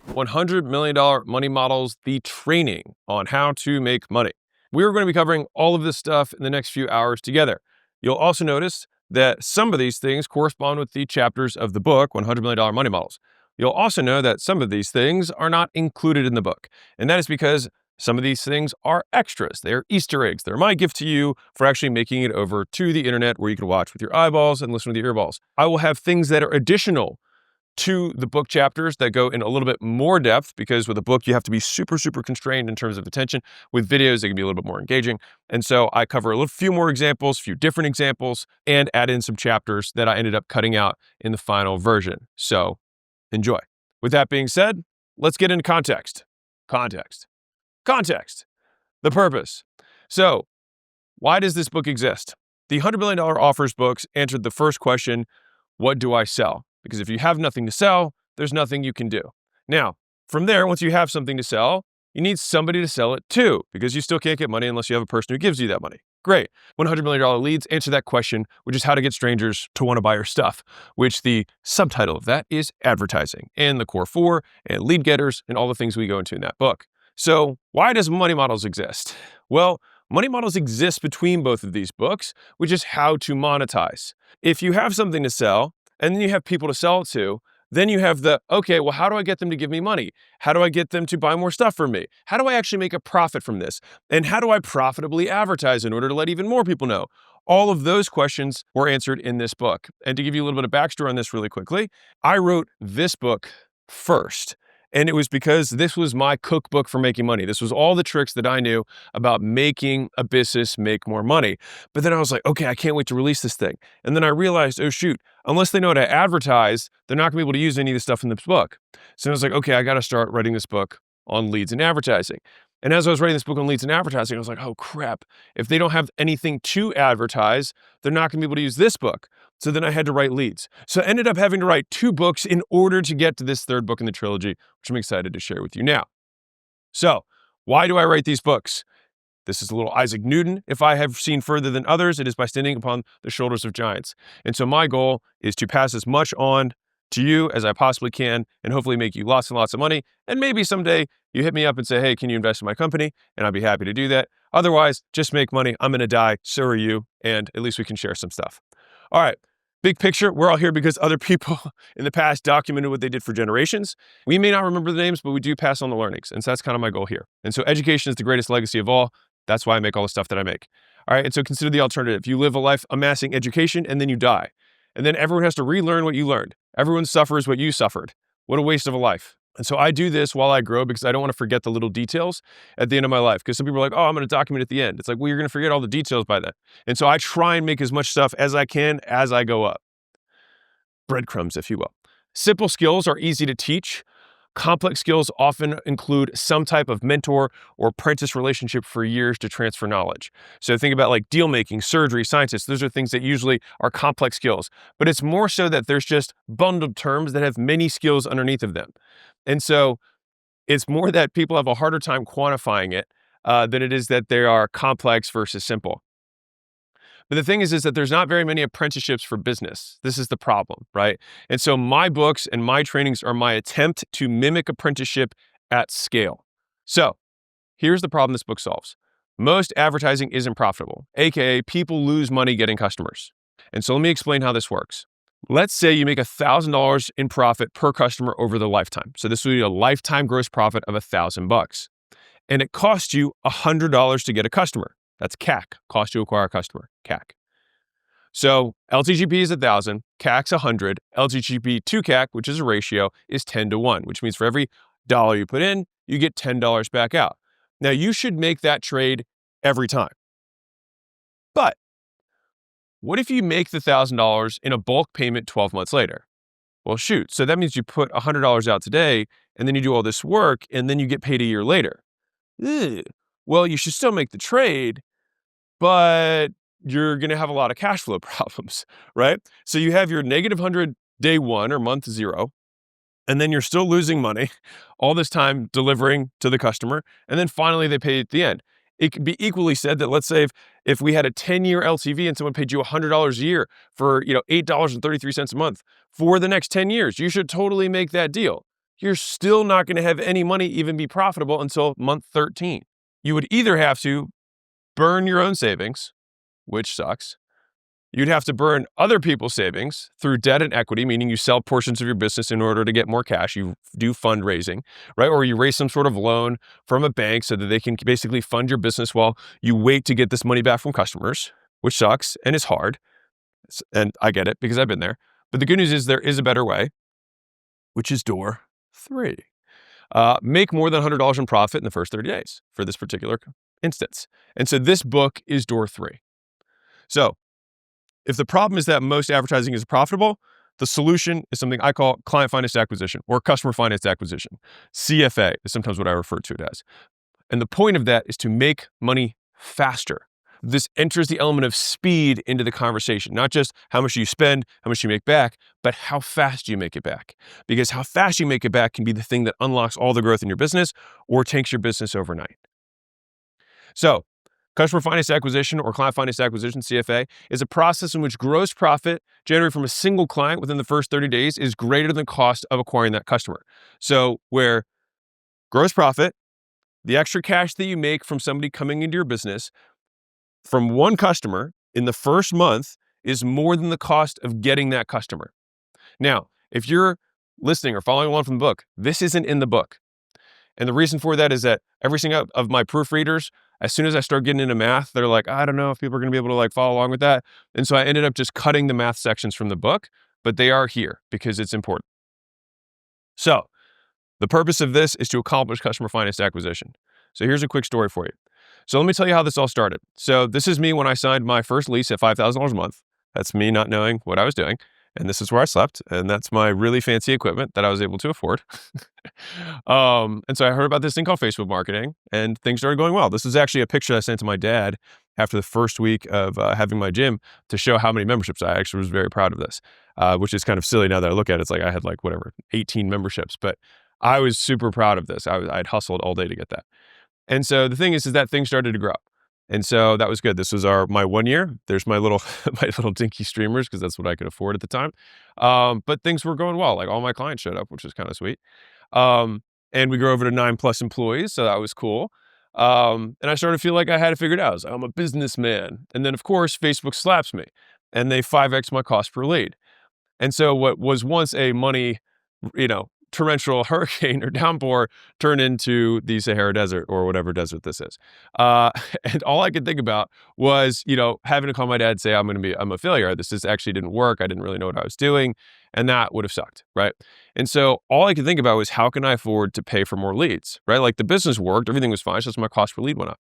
$100 Million Money Models, the training on how to make money. We're going to be covering all of this stuff in the next few hours together. You'll also notice that some of these things correspond with the chapters of the book, $100 Million Money Models. You'll also know that some of these things are not included in the book. And that is because some of these things are extras. They're Easter eggs. They're my gift to you for actually making it over to the internet where you can watch with your eyeballs and listen with your earballs. I will have things that are additional to the book chapters that go in a little bit more depth, because with a book, you have to be super constrained in terms of attention. With videos, they can be a little bit more engaging. And so I cover a few more examples, a few different examples, and add in some chapters that I ended up cutting out in the final version. So enjoy. With that being said, let's get into context. Context. The purpose. So why does this book exist? The $100 Million Offers books answered the first question, what do I sell? Because if you have nothing to sell, there's nothing you can do. Now, from there, once you have something to sell, you need somebody to sell it to, because you still can't get money unless you have a person who gives you that money. Great. $100 Million Leads answer that question, which is how to get strangers to want to buy your stuff, which the subtitle of that is advertising, and the core 4 and lead getters and all the things we go into in that book. So why does Money Models exist? Well, Money Models exist between both of these books, which is how to monetize. If you have something to sell, and then you have people to sell it to, then you have okay, well, how do I get them to give me money? How do I get them to buy more stuff from me? How do I actually make a profit from this? And how do I profitably advertise in order to let even more people know? All of those questions were answered in this book. And to give you a little bit of backstory on this really quickly, I wrote this book first. And it was because this was my cookbook for making money. This was all the tricks that I knew about making a business make more money. But then I was like, okay, I can't wait to release this thing. And then I realized, oh shoot, unless they know how to advertise, they're not gonna be able to use any of the stuff in this book. So I was like, okay, I gotta start writing this book on leads and advertising. And as I was writing this book on leads and advertising, I was like, oh crap, if they don't have anything to advertise, they're not gonna be able to use this book. So then I had to write leads. So I ended up having to write 2 books in order to get to this third book in the trilogy, which I'm excited to share with you now. So why do I write these books? This is a little Isaac Newton. If I have seen further than others, it is by standing upon the shoulders of giants. And so my goal is to pass as much on to you as I possibly can, and hopefully make you lots and lots of money. And maybe someday you hit me up and say, hey, can you invest in my company? And I'd be happy to do that. Otherwise, just make money. I'm going to die. So are you. And at least we can share some stuff. All right. Big picture, we're all here because other people in the past documented what they did for generations. We may not remember the names, but we do pass on the learnings. And so that's kind of my goal here. And so education is the greatest legacy of all. That's why I make all the stuff that I make. All right. And so consider the alternative. You live a life amassing education and then you die. And then everyone has to relearn what you learned. Everyone suffers what you suffered. What a waste of a life. And so I do this while I grow because I don't want to forget the little details at the end of my life. Because some people are like, oh, I'm going to document at the end. It's like, well, you're going to forget all the details by then. And so I try and make as much stuff as I can as I go up. Breadcrumbs, if you will. Simple skills are easy to teach. Complex skills often include some type of mentor or apprentice relationship for years to transfer knowledge. So think about like deal making, surgery, scientists. Those are things that usually are complex skills, but it's more so that there's just bundled terms that have many skills underneath of them. And so it's more that people have a harder time quantifying it than it is that they are complex versus simple. But the thing is that there's not very many apprenticeships for business. This is the problem, right? And so my books and my trainings are my attempt to mimic apprenticeship at scale. So here's the problem this book solves. Most advertising isn't profitable, aka people lose money getting customers. And so let me explain how this works. Let's say you make $1,000 in profit per customer over the lifetime. So this would be a lifetime gross profit of $1,000. And it costs you $100 to get a customer. That's CAC, cost to acquire a customer, CAC. So LTGP is 1,000, CAC's 100, LTGP to CAC, which is a ratio, is 10 to 1, which means for every dollar you put in, you get $10 back out. Now you should make that trade every time. But what if you make the $1,000 in a bulk payment 12 months later? Well, shoot. So that means you put $100 out today and then you do all this work and then you get paid a year later. Ugh. Well, you should still make the trade, but you're going to have a lot of cash flow problems, right? So you have your negative 100 day 1 or month 0, and then you're still losing money all this time delivering to the customer. And then finally they pay at the end. It could be equally said that let's say if we had a 10-year LTV and someone paid you $100 a year for $8.33 a month for the next 10 years, you should totally make that deal. you're still not going to have any money even be profitable until month 13. You would either have to burn your own savings, which sucks. You'd have to burn other people's savings through debt and equity, meaning you sell portions of your business in order to get more cash. You do fundraising, right? Or you raise some sort of loan from a bank so that they can basically fund your business while you wait to get this money back from customers, which sucks and is hard. And I get it because I've been there. But the good news is there is a better way, which is door 3. Make more than $100 in profit in the first 30 days for this particular instance. And so this book is door 3. So if the problem is that most advertising is profitable, the solution is something I call client financed acquisition or customer financed acquisition. CFA is sometimes what I refer to it as. And the point of that is to make money faster. This enters the element of speed into the conversation, not just how much you spend, how much you make back, but how fast you make it back. Because how fast you make it back can be the thing that unlocks all the growth in your business or takes your business overnight. So, customer finance acquisition or client finance acquisition, CFA, is a process in which gross profit generated from a single client within the first 30 days is greater than the cost of acquiring that customer. So, where gross profit, the extra cash that you make from somebody coming into your business from one customer in the first month is more than the cost of getting that customer. Now, if you're listening or following along from the book, this isn't in the book. And the reason for that is that every single of my proofreaders, as soon as I start getting into math, they're like, I don't know if people are going to be able to follow along with that. And so I ended up just cutting the math sections from the book, but they are here because it's important. So the purpose of this is to accomplish customer finance acquisition. So here's a quick story for you. So let me tell you how this all started. So this is me when I signed my first lease at $5,000 a month. That's me not knowing what I was doing. And this is where I slept. And that's my really fancy equipment that I was able to afford. And so I heard about this thing called Facebook marketing and things started going well. This is actually a picture I sent to my dad after the first week of having my gym to show how many memberships. I actually was very proud of this, which is kind of silly now that I look at it. It's like I had 18 memberships, but I was super proud of this. I'd hustled all day to get that. And so the thing is that things started to grow. And so that was good. This was my 1 year. There's my little dinky streamers because that's what I could afford at the time. But things were going well. All my clients showed up, which was kind of sweet. And we grew over to 9+ employees. So that was cool. And I started to feel like I had it figured out. I was like, I'm a businessman. And then of course, Facebook slaps me and they 5X my cost per lead. And so what was once a money, torrential hurricane or downpour turned into the Sahara Desert or whatever desert this is. And all I could think about was, having to call my dad and say, I'm a failure. This actually didn't work. I didn't really know what I was doing. And that would have sucked, right? And so all I could think about was how can I afford to pay for more leads, right? The business worked, everything was fine. It's just my cost per lead went up.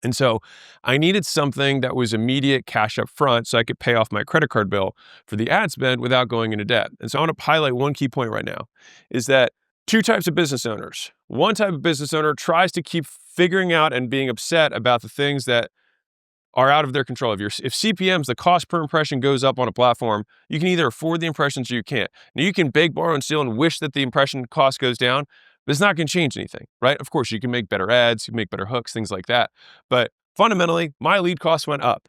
And so I needed something that was immediate cash up front so I could pay off my credit card bill for the ad spend without going into debt. And so I want to highlight one key point right now is that 2 types of business owners. One type of business owner tries to keep figuring out and being upset about the things that are out of their control. If CPMs, the cost per impression goes up on a platform, you can either afford the impressions or you can't. Now you can beg, borrow, and steal and wish that the impression cost goes down, but it's not going to change anything, right? Of course, you can make better ads, you can make better hooks, things like that. But fundamentally, my lead costs went up.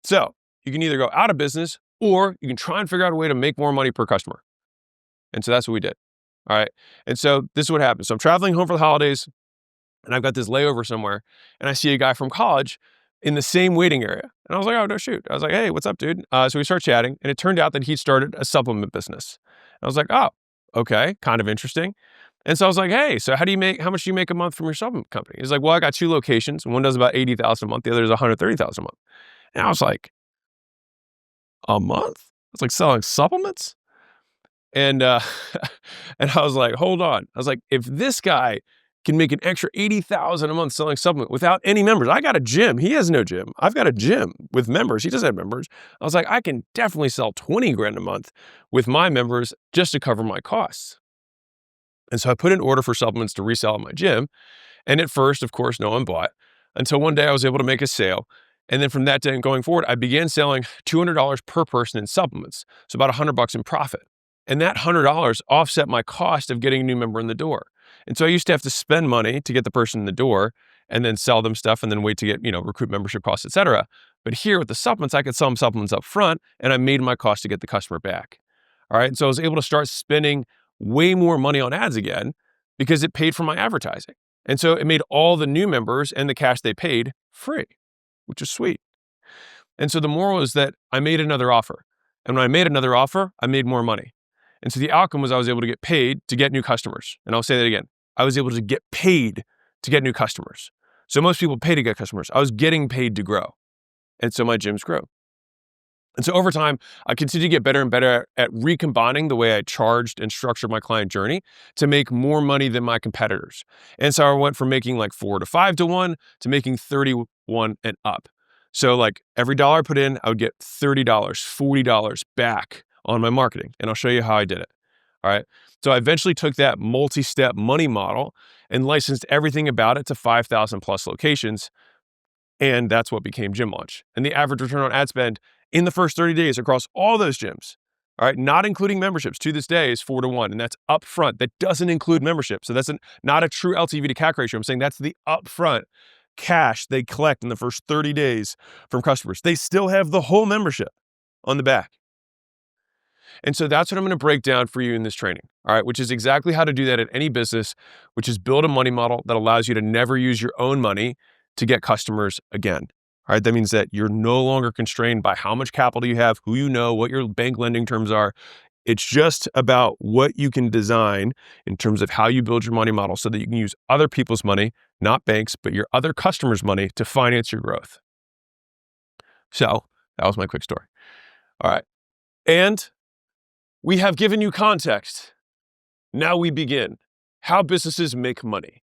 So you can either go out of business or you can try and figure out a way to make more money per customer. And so that's what we did. All right. And so this is what happened. So I'm traveling home for the holidays and I've got this layover somewhere and I see a guy from college in the same waiting area. And I was like, oh, no, shoot. I was like, hey, what's up, dude? So we start chatting and it turned out that he'd started a supplement business. I was like, oh, okay. Kind of interesting. And so I was like, hey, so how much do you make a month from your supplement company? He's like, well, I got 2 locations. One does about 80,000 a month. The other is 130,000 a month. And I was like, a month? It's like selling supplements? And and I was like, hold on. I was like, if this guy can make an extra 80,000 a month selling supplement without any members, I got a gym. He has no gym. I've got a gym with members. He doesn't have members. I was like, I can definitely sell 20 grand a month with my members just to cover my costs. And so I put an order for supplements to resell at my gym. And at first, of course, no one bought until one day I was able to make a sale. And then from that day going forward, I began selling $200 per person in supplements. So about $100 in profit. And that $100 offset my cost of getting a new member in the door. And so I used to have to spend money to get the person in the door and then sell them stuff and then wait to get, recruit membership costs, et cetera. But here with the supplements, I could sell them supplements up front and I made my cost to get the customer back. All right. So I was able to start spending way more money on ads again because it paid for my advertising. And so it made all the new members and the cash they paid free, which is sweet. And so the moral is that I made another offer. And when I made another offer, I made more money. And so the outcome was I was able to get paid to get new customers. And I'll say that again. I was able to get paid to get new customers. So most people pay to get customers. I was getting paid to grow. And so my gyms grew. And so over time, I continued to get better and better at recombining the way I charged and structured my client journey to make more money than my competitors. And so I went from making like 4 to 5 to 1 to making 31 and up. So like every dollar I put in, I would get $30, $40 back on my marketing. And I'll show you how I did it. All right. So I eventually took that multi-step money model and licensed everything about it to 5,000 plus locations. And that's what became Gym Launch. And the average return on ad spend in the first 30 days across all those gyms, all right, not including memberships to this day, is 4 to 1. And that's upfront. That doesn't include membership. So that's not a true LTV to CAC ratio. I'm saying that's the upfront cash they collect in the first 30 days from customers. They still have the whole membership on the back. And so that's what I'm going to break down for you in this training, all right, which is exactly how to do that at any business, which is build a money model that allows you to never use your own money to get customers again. All right, that means that you're no longer constrained by how much capital you have, who you know, what your bank lending terms are. It's just about what you can design in terms of how you build your money model so that you can use other people's money, not banks, but your other customers' money to finance your growth. So that was my quick story. All right. And we have given you context. Now we begin. How businesses make money.